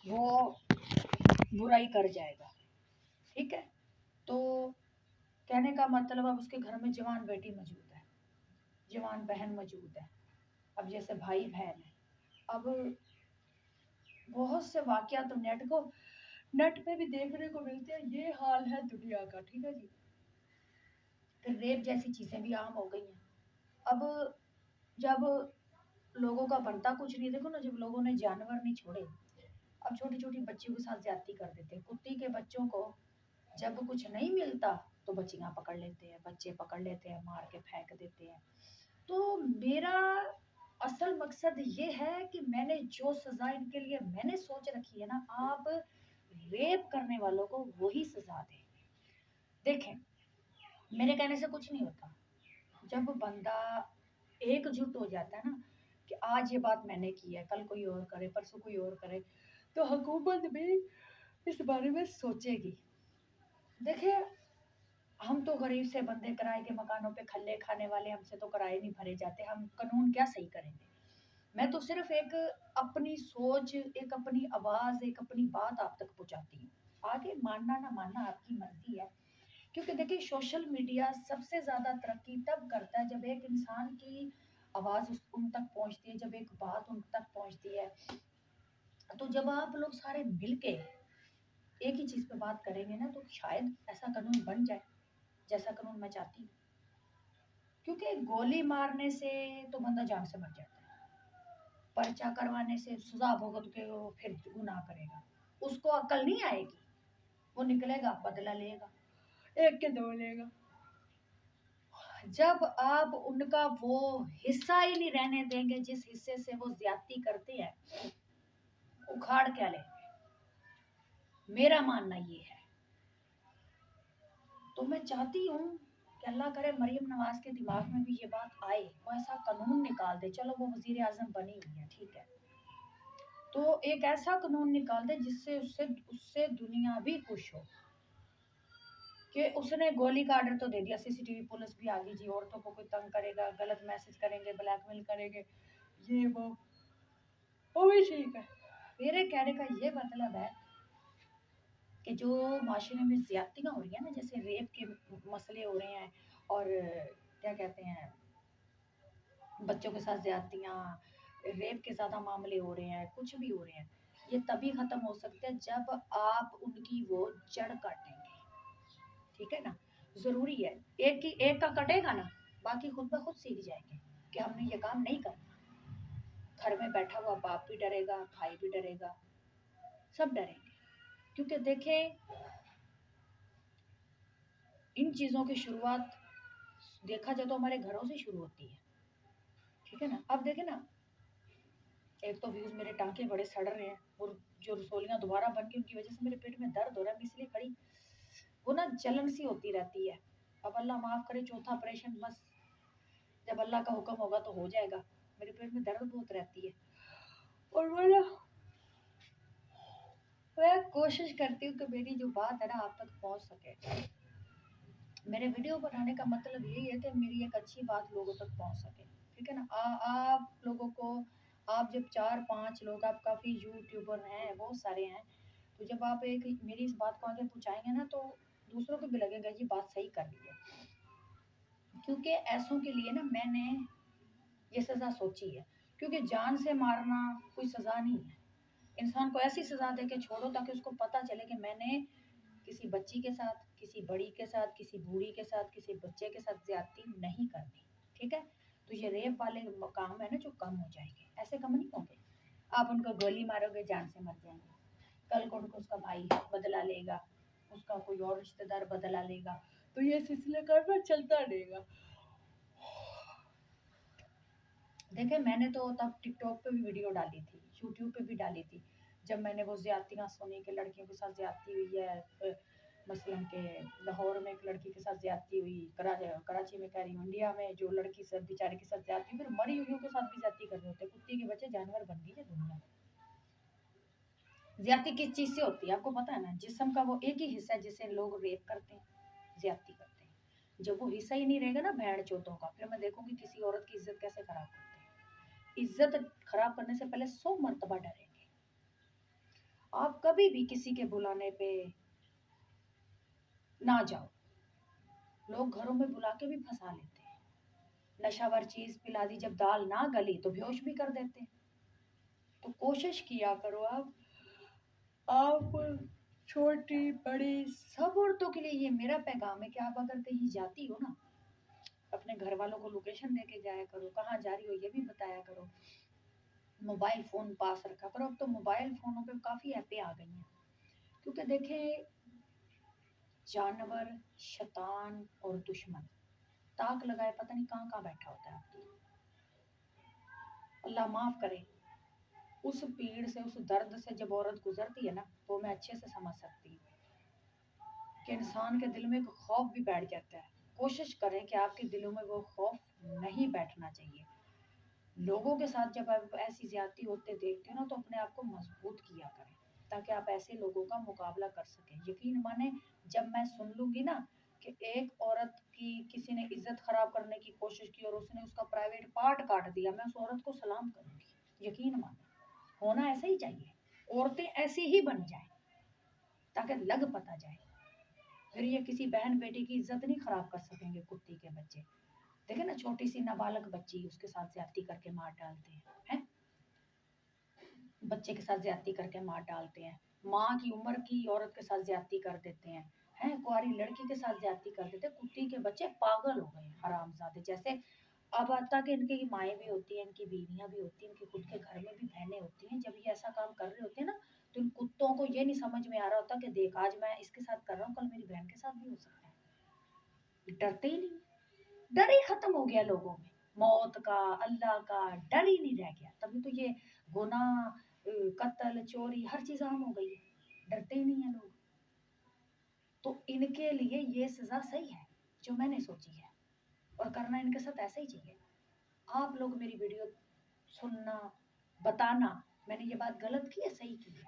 वो बुराई कर जाएगा। ठीक है, तो कहने का मतलब अब उसके घर में जवान बेटी मौजूद है, जवान बहन मौजूद है, अब जैसे भाई बहन है। अब बहुत से वाकया तो नेट पे भी देखने को मिलते हैं। ये हाल है दुनिया का। ठीक है जी, फिर रेप जैसी चीजें भी आम हो गई हैं। अब जब लोगों का बनता कुछ नहीं, देखो ना, जब लोगों ने जानवर नहीं छोड़े, अब छोटी छोटी बच्चियों के साथ ज्यादती कर देते हैं। कुत्ती के बच्चों को जब कुछ नहीं मिलता तो बच्चियां पकड़ लेते हैं, बच्चे पकड़ लेते हैं, मार के फेंक देते हैं। तो मेरा असल मकसद ये है कि मैंने जो सजा इनके लिए मैंने सोच रखी है ना, आप रेप करने वालों को वही सजा दें। देखें, मेरे कहने से कुछ नहीं होता। जब बंदा एकजुट हो जाता है ना कि आज ये बात मैंने की है, कल कोई और करे, परसों कोई और करे, तो हुकूमत भी इस बारे में सोचेगी। देखिए, हम तो गरीब से बंदे, किराए के मकानों पे खल्ले खाने वाले, हमसे तो किराए नहीं भरे जाते, हम कानून क्या सही करेंगे। मैं तो सिर्फ एक अपनी सोच, एक अपनी आवाज, एक अपनी बात आप तक पहुंचाती हूँ। आगे मानना ना मानना आपकी मर्जी है। क्योंकि देखिए, सोशल मीडिया सबसे ज्यादा तरक्की तब करता है जब एक इंसान की आवाज उन तक पहुंचती है, जब एक बात उन तक पहुंचती है। तो जब आप लोग सारे मिलके एक ही चीज पे बात करेंगे ना, तो शायद ऐसा कानून बन जाए जैसा कानून मैं चाहती हूँ। क्योंकि गोली मारने से तो बंदा जान से मर जाता है, पर्चा करवाने से सजा भुगत के वो फिर गुनाह करेगा, उसको अकल नहीं आएगी, वो निकलेगा, बदला लेगा, एक के दो लेगा। जब आप उनका वो हिस्सा ही नहीं रहने देंगे जिस हिस्से से वो ज्यादती करते हैं, उखाड़ क्या लेंगे। मेरा मानना ये है। तो मैं चाहती हूँ कि अल्लाह करे मरियम नवाज के दिमाग में भी ये बात आए, वो ऐसा कानून निकाल दे। चलो, वो वजीर आजम बनी हुई है, ठीक है, तो एक ऐसा कानून निकाल दे जिससे उससे उससे दुनिया भी खुश हो कि उसने गोली का आर्डर तो दे दिया, सीसीटीवी पुलिस भी आ गई जी, औरतों को कोई तंग करेगा, गलत मैसेज करेंगे, ब्लैकमेल करेंगे, ये वो भी ठीक है। मेरे कहने का ये मतलब है कि जो माशरे में ज्यादतियाँ हो रही है ना, जैसे रेप के मसले हो रहे हैं, और क्या कहते हैं, बच्चों के साथ ज्यादतियाँ, रेप के ज़्यादा मामले हो रहे हैं, कुछ भी हो रहे हैं, ये तभी ख़त्म हो सकते हैं जब आप उनकी वो जड़ काटेंगे। ठीक है ना, ज़रूरी है। एक का कटेगा ना, बाकी खुद ब खुद सीख जाएंगे कि हमने ये काम नहीं करना। घर में बैठा हुआ बाप भी डरेगा, भाई भी डरेगा, सब डरेंगे। क्योंकि देखें, इन चीज़ों की शुरुआत देखा जाए तो हमारे घरों से शुरू होती है। ठीक है ना, अब देखें ना, एक तो व्यूज मेरे टांके बड़े सड़ रहे हैं, और जो रसोलियाँ दोबारा बन के उनकी वजह से मेरे पेट में दर्द हो रहा है, मैं इसलिए खड़ी, वो ना जलन सी होती रहती है। अब अल्लाह माफ करे, चौथा ऑपरेशन बस जब अल्लाह का हुक्म होगा तो हो जाएगा। मेरे पेट में दर्द बहुत रहती है, और मैं कोशिश करती हूँ कि मेरी जो बात है ना आप तक पहुँच सके। मेरे वीडियो बनाने का मतलब यही है कि मेरी एक अच्छी बात लोगों तक पहुँच सके। ठीक है ना, आप लोगों को, आप जब 4-5 लोग, आप काफ़ी यूट्यूबर हैं, बहुत सारे हैं, तो जब आप एक मेरी इस बात को आगे पहुँचाएंगे ना, तो दूसरों को भी लगेगा ये बात सही कर रही है। क्योंकि ऐसों के लिए ना मैंने ये सज़ा सोची है। क्योंकि जान से मारना कोई सज़ा नहीं है। इंसान को ऐसी सज़ा दे के छोड़ो ताकि उसको पता चले कि मैंने किसी बच्ची के साथ, किसी बड़ी के साथ, किसी बूढ़ी के साथ, किसी बच्चे के साथ ज्यादती नहीं करनी। ठीक है, तो ये रेप वाले काम है ना जो कम हो जाएंगे, ऐसे कम नहीं होंगे। आप उनको गोली मारोगे, जान से मर जाएंगे, कल को उनको उसका भाई बदला लेगा, उसका कोई और रिश्तेदार बदला लेगा, तो ये सिलसिला करना चलता रहेगा। देखिए, मैंने तो तब टिकटॉक पे भी वीडियो डाली थी, यूट्यूब पे भी डाली थी, जब मैंने वो ज्यादतियाँ सुनी कि लड़कियों के साथ ज्यादती हुई है। मसलन के लाहौर में एक लड़की के साथ ज्यादती हुई, कराची में कह रही हूँ, इंडिया में जो लड़की सब बेचारे के साथ ज्यादती, फिर मरी हुई के साथ भी ज्यादती कर रहे होते हैं। कुत्ते के बच्चे जानवर बन गई है दुनिया। ज्यादती किस चीज़ से होती है आपको पता है ना, जिस्म का वो एक ही हिस्सा है जिसे लोग रेप करते हैं, ज्यादती करते हैं। जब वो हिस्सा ही नहीं रहेगा ना भेड़ चोतों का, फिर मैं देखूंगी किसी औरत की इज्जत कैसे खराब करते हैं। इज्जत खराब करने से पहले 100 मरतबा डरेंगे। आप कभी भी किसी के बुलाने पे ना जाओ। लोग घरों में बुला के भी फंसा लेते हैं। नशावर चीज पिला दी, जब दाल ना गली तो बेहोश भी कर देते हैं। तो कोशिश किया करो आप छोटी बड़ी सब औरतों के लिए ये मेरा पैगाम है कि आप अगर कहीं जाती हो ना, अपने घर वालों को लोकेशन दे के जाया करो, कहाँ जा रही हो ये भी बताया करो, मोबाइल फ़ोन पास रखा करो। अब तो मोबाइल फ़ोनों पे काफ़ी ऐपें आ गई हैं, क्योंकि देखें जानवर, शैतान और दुश्मन ताक लगाए पता नहीं कहाँ कहाँ बैठा होता है आपकी। अल्लाह माफ़ करे। उस पीड़ से, उस दर्द से जब औरत गुजरती है ना, तो मैं अच्छे से समझ सकती हूँ कि इंसान के दिल में एक खौफ भी बैठ जाता है। कोशिश करें कि आपके दिलों में वो खौफ नहीं बैठना चाहिए। लोगों के साथ जब आप ऐसी ज्यादती होते देखते हो ना, तो अपने आप को मजबूत किया करें, ताकि आप ऐसे लोगों का मुकाबला कर सकें। यकीन माने, जब मैं सुन लूंगी ना कि एक औरत की किसी ने इज्जत खराब करने की कोशिश की और उसने उसका प्राइवेट पार्ट काट दिया, मैं उस औरत को सलाम करूंगी। यकीन माने, होना ऐसा ही चाहिए। औरतें ऐसी ही बन जाए ताकि लग पता जाए। फिर ये किसी बहन बेटी की इज्जत नहीं खराब कर सकेंगे कुत्ती के बच्चे। देखे ना, छोटी सी नाबालग बच्ची, उसके साथ ज्यादती करके मार डालते हैं। बच्चे के साथ ज्यादती करके मार डालते हैं। माँ की उम्र की औरत के साथ ज्यादती कर देते हैं। कुंवारी लड़की के साथ ज्यादती कर देते हैं। कुत्ती के बच्चे पागल हो गए हरामजादे जैसे। अब आता कि इनकी माएँ भी होती हैं, इनकी बीवियां भी होती हैं, इनके खुद के घर में भी बहनें होती हैं। जब ये ऐसा काम कर रहे होते हैं ना, तो इन कुत्तों को ये नहीं समझ में आ रहा होता कि देख, आज मैं इसके साथ कर रहा हूँ, कल मेरी बहन के साथ भी हो सकता है। डरते ही नहीं। डर ही खत्म हो गया लोगों में। मौत का, अल्लाह का डर ही नहीं रह गया। तभी तो ये गुनाह, कत्ल, चोरी, हर चीज आम हो गई है। डरते ही नहीं है लोग। तो इनके लिए ये सजा सही है जो मैंने सोची है, और करना इनके साथ ऐसा ही चाहिए। आप लोग मेरी वीडियो सुनना, बताना मैंने ये बात गलत की है, सही की है।